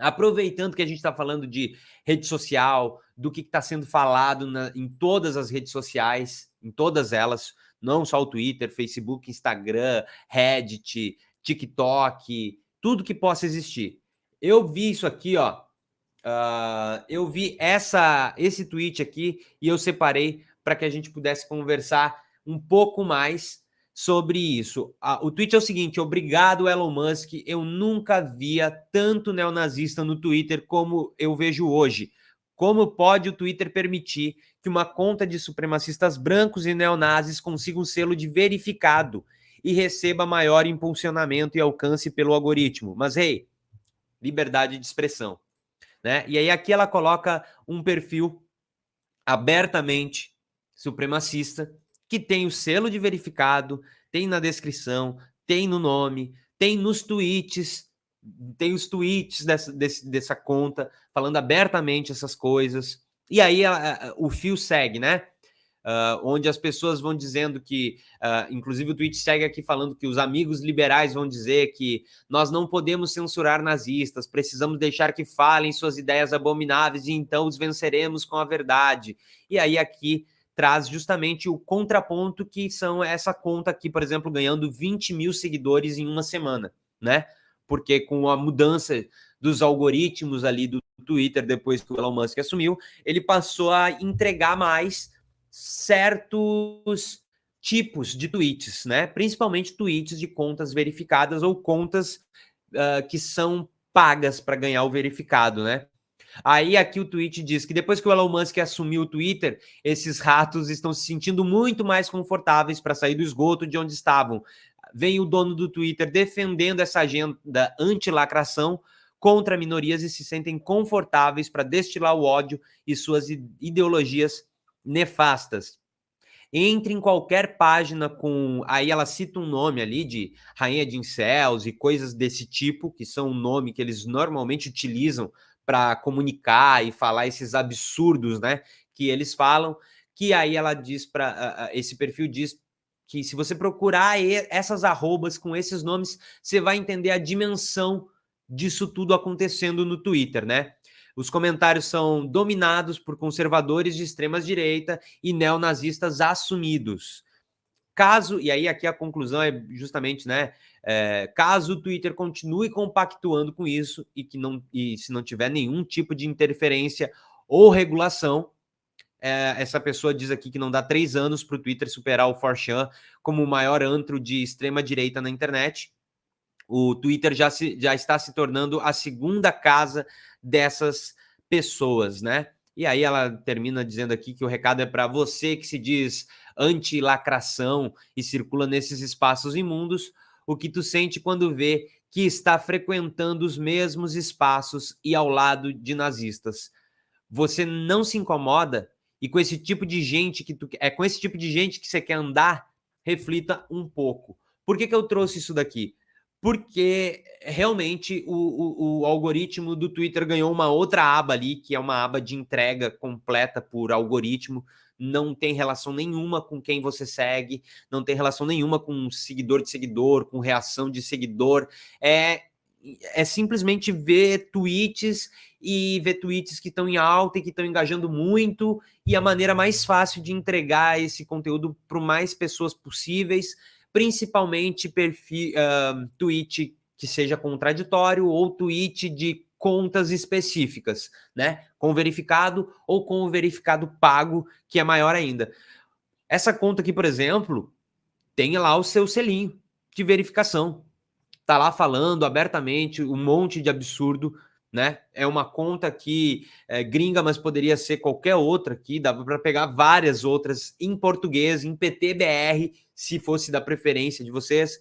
aproveitando que a gente está falando de rede social, do que está sendo falado em todas as redes sociais, em todas elas, não só o Twitter, Facebook, Instagram, Reddit, TikTok, tudo que possa existir. Eu vi isso aqui, ó. Eu vi esse tweet aqui e eu separei para que a gente pudesse conversar um pouco mais sobre isso. O tweet é o seguinte: obrigado, Elon Musk. Eu nunca via tanto neonazista no Twitter como eu vejo hoje. Como pode o Twitter permitir que uma conta de supremacistas brancos e neonazis consiga um selo de verificado e receba maior impulsionamento e alcance pelo algoritmo? Mas, hey, liberdade de expressão, né? E aí aqui ela coloca um perfil abertamente supremacista, que tem o selo de verificado, tem na descrição, tem no nome, tem nos tweets, tem os tweets dessa conta, falando abertamente essas coisas. E aí o fio segue, né? Onde as pessoas vão dizendo que, inclusive o tweet segue aqui falando que os amigos liberais vão dizer que nós não podemos censurar nazistas, precisamos deixar que falem suas ideias abomináveis e então os venceremos com a verdade. E aí aqui traz justamente o contraponto, que são essa conta aqui, por exemplo, ganhando 20 mil seguidores em uma semana, né? Porque com a mudança dos algoritmos ali do Twitter, depois que o Elon Musk assumiu, ele passou a entregar mais certos tipos de tweets, né? Principalmente tweets de contas verificadas ou contas que são pagas para ganhar o verificado, né? Aí aqui o tweet diz que depois que o Elon Musk assumiu o Twitter, esses ratos estão se sentindo muito mais confortáveis para sair do esgoto de onde estavam. Vem o dono do Twitter defendendo essa agenda anti-lacração contra minorias e se sentem confortáveis para destilar o ódio e suas ideologias nefastas. Entre em qualquer página com... Aí ela cita um nome ali de rainha de incels e coisas desse tipo, que são um nome que eles normalmente utilizam para comunicar e falar esses absurdos, né, que eles falam, que aí ela diz para... esse perfil diz que se você procurar essas arrobas com esses nomes, você vai entender a dimensão disso tudo acontecendo no Twitter, né? Os comentários são dominados por conservadores de extrema direita e neonazistas assumidos. Caso, e aí aqui a conclusão é justamente, né, caso o Twitter continue compactuando com isso e se não tiver nenhum tipo de interferência ou regulação, essa pessoa diz aqui que não dá 3 anos para o Twitter superar o 4chan como o maior antro de extrema direita na internet. O Twitter já está se tornando a segunda casa dessas pessoas, né? E aí ela termina dizendo aqui que o recado é para você que se diz anti-lacração e circula nesses espaços imundos, o que tu sente quando vê que está frequentando os mesmos espaços e ao lado de nazistas. Você não se incomoda? E com esse tipo de gente com esse tipo de gente que você quer andar, reflita um pouco. Por que eu trouxe isso daqui? Porque realmente o algoritmo do Twitter ganhou uma outra aba ali, que é uma aba de entrega completa por algoritmo, não tem relação nenhuma com quem você segue, não tem relação nenhuma com seguidor de seguidor, com reação de seguidor, é simplesmente ver tweets e ver tweets que estão em alta e que estão engajando muito, e a maneira mais fácil de entregar esse conteúdo para mais pessoas possíveis, principalmente tweet que seja contraditório ou tweet de contas específicas, né? Com verificado ou com o verificado pago, que é maior ainda. Essa conta aqui, por exemplo, tem lá o seu selinho de verificação. Tá lá falando abertamente um monte de absurdo, né? É uma conta que é gringa, mas poderia ser qualquer outra aqui, dava para pegar várias outras em português, em PTBR, se fosse da preferência de vocês.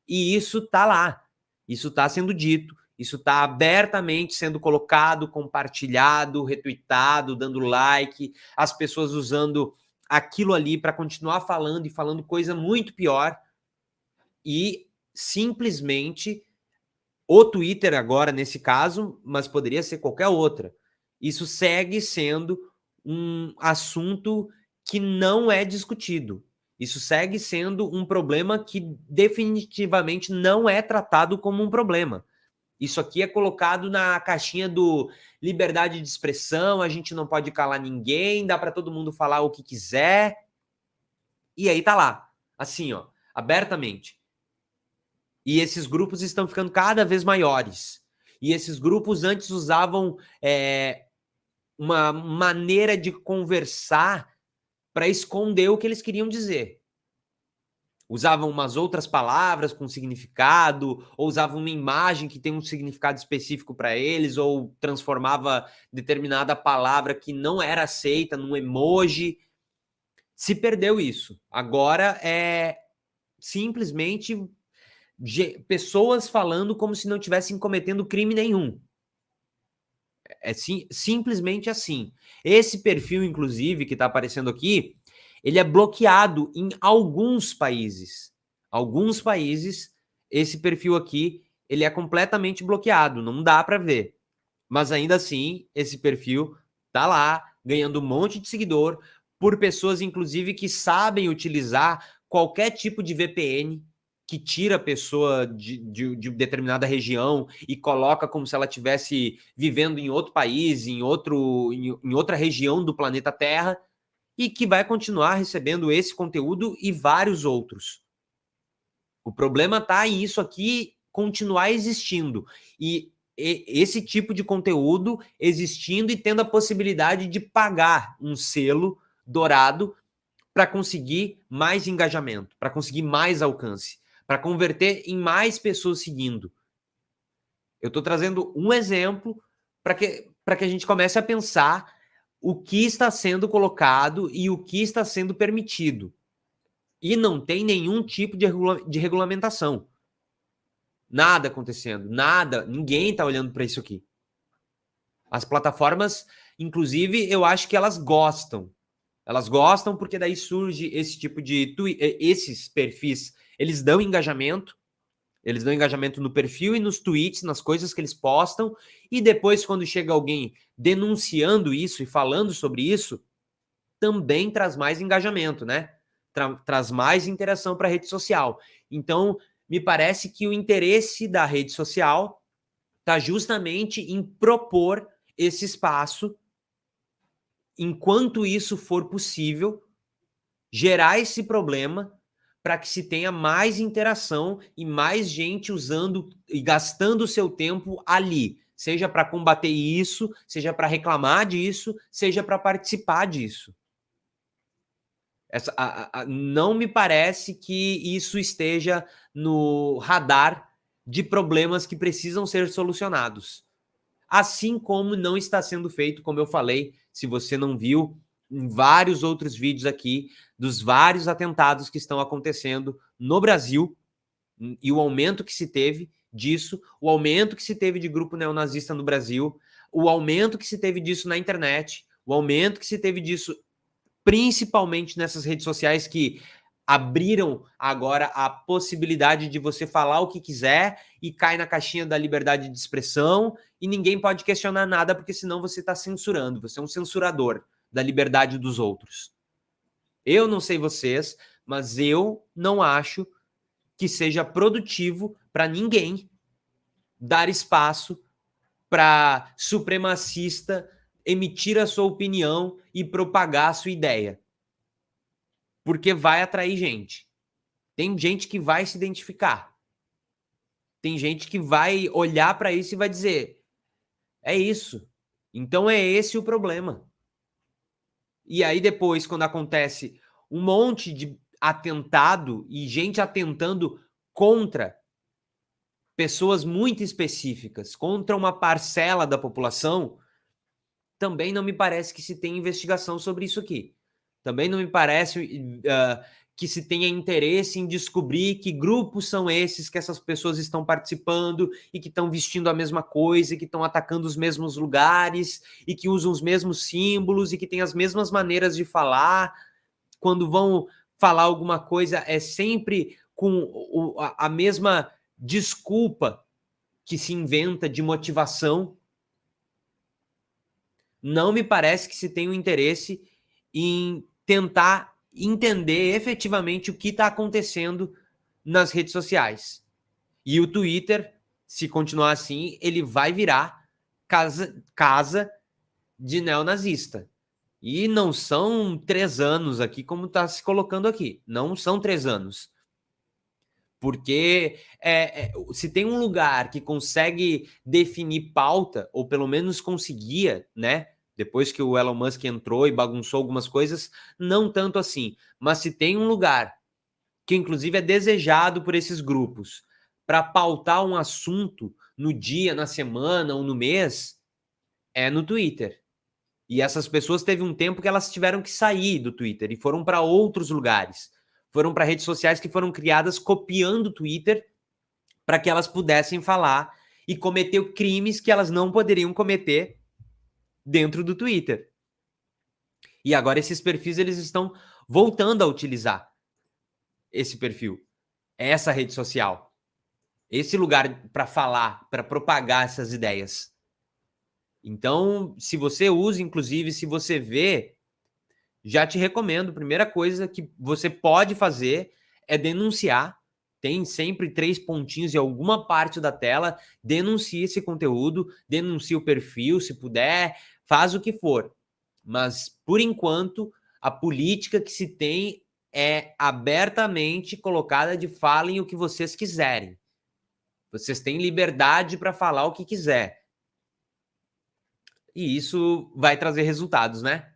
E isso tá lá, isso tá sendo dito, isso tá abertamente sendo colocado, compartilhado, retweetado, dando like, as pessoas usando aquilo ali para continuar falando e falando coisa muito pior. E simplesmente o Twitter agora, nesse caso, mas poderia ser qualquer outra. Isso segue sendo um assunto que não é discutido. Isso segue sendo um problema que definitivamente não é tratado como um problema. Isso aqui é colocado na caixinha do liberdade de expressão, a gente não pode calar ninguém, dá para todo mundo falar o que quiser. E aí tá lá, assim, ó, abertamente. E esses grupos estão ficando cada vez maiores. E esses grupos antes usavam uma maneira de conversar para esconder o que eles queriam dizer. Usavam umas outras palavras com significado, ou usavam uma imagem que tem um significado específico para eles, ou transformava determinada palavra que não era aceita num emoji. Se perdeu isso. Agora é simplesmente pessoas falando como se não tivessem cometendo crime nenhum. É simplesmente assim. Esse perfil, inclusive, que está aparecendo aqui, ele é bloqueado em alguns países. Alguns países, esse perfil aqui, ele é completamente bloqueado, não dá para ver. Mas ainda assim, esse perfil tá lá, ganhando um monte de seguidor, por pessoas, inclusive, que sabem utilizar qualquer tipo de VPN, que tira a pessoa de determinada região e coloca como se ela estivesse vivendo em outro país, em outra região do planeta Terra, e que vai continuar recebendo esse conteúdo e vários outros. O problema está em isso aqui continuar existindo. E esse tipo de conteúdo existindo e tendo a possibilidade de pagar um selo dourado para conseguir mais engajamento, para conseguir mais alcance, para converter em mais pessoas seguindo. Eu estou trazendo um exemplo para que a gente comece a pensar o que está sendo colocado e o que está sendo permitido. E não tem nenhum tipo de regulamentação. Nada acontecendo, nada, ninguém está olhando para isso aqui. As plataformas, inclusive, eu acho que elas gostam. Elas gostam porque daí surge esse tipo de esses perfis, eles dão engajamento no perfil e nos tweets, nas coisas que eles postam, e depois quando chega alguém denunciando isso e falando sobre isso, também traz mais engajamento, né? Traz mais interação para a rede social. Então, me parece que o interesse da rede social está justamente em propor esse espaço, enquanto isso for possível, gerar esse problema para que se tenha mais interação e mais gente usando e gastando o seu tempo ali, seja para combater isso, seja para reclamar disso, seja para participar disso. Não me parece que isso esteja no radar de problemas que precisam ser solucionados. Assim como não está sendo feito, como eu falei, se você não viu, em vários outros vídeos aqui, dos vários atentados que estão acontecendo no Brasil, e o aumento que se teve disso, o aumento que se teve de grupo neonazista no Brasil, o aumento que se teve disso na internet, o aumento que se teve disso principalmente nessas redes sociais que abriram agora a possibilidade de você falar o que quiser e cai na caixinha da liberdade de expressão e ninguém pode questionar nada porque senão você está censurando, você é um censurador da liberdade dos outros. Eu não sei vocês, mas eu não acho que seja produtivo para ninguém dar espaço para supremacista emitir a sua opinião e propagar a sua ideia. Porque vai atrair gente. Tem gente que vai se identificar. Tem gente que vai olhar para isso e vai dizer: é isso. Então é esse o problema. E aí depois, quando acontece um monte de atentado e gente atentando contra pessoas muito específicas, contra uma parcela da população, também não me parece que se tem investigação sobre isso aqui. Também não me parece que se tenha interesse em descobrir que grupos são esses que essas pessoas estão participando e que estão vestindo a mesma coisa, e que estão atacando os mesmos lugares e que usam os mesmos símbolos e que têm as mesmas maneiras de falar. Quando vão falar alguma coisa, é sempre com a mesma desculpa que se inventa de motivação. Não me parece que se tenha um interesse em tentar entender efetivamente o que está acontecendo nas redes sociais. E o Twitter se continuar assim, ele vai virar casa de neonazista. E não são 3 anos aqui, como está se colocando aqui. Não são 3 anos. Porque se tem um lugar que consegue definir pauta, ou pelo menos conseguia, né? Depois que o Elon Musk entrou e bagunçou algumas coisas, não tanto assim. Mas se tem um lugar que, inclusive, é desejado por esses grupos para pautar um assunto no dia, na semana ou no mês, é no Twitter. E essas pessoas teve um tempo que elas tiveram que sair do Twitter e foram para outros lugares. Foram para redes sociais que foram criadas copiando o Twitter para que elas pudessem falar e cometer crimes que elas não poderiam cometer dentro do Twitter. E agora esses perfis eles estão voltando a utilizar esse perfil, essa rede social, esse lugar para falar, para propagar essas ideias. Então, se você usa, inclusive, se você vê, já te recomendo, primeira coisa que você pode fazer é denunciar. Tem sempre 3 pontinhos em alguma parte da tela, denuncie esse conteúdo, denuncie o perfil, se puder, faz o que for. Mas, por enquanto, a política que se tem é abertamente colocada de falem o que vocês quiserem. Vocês têm liberdade para falar o que quiser. E isso vai trazer resultados, né?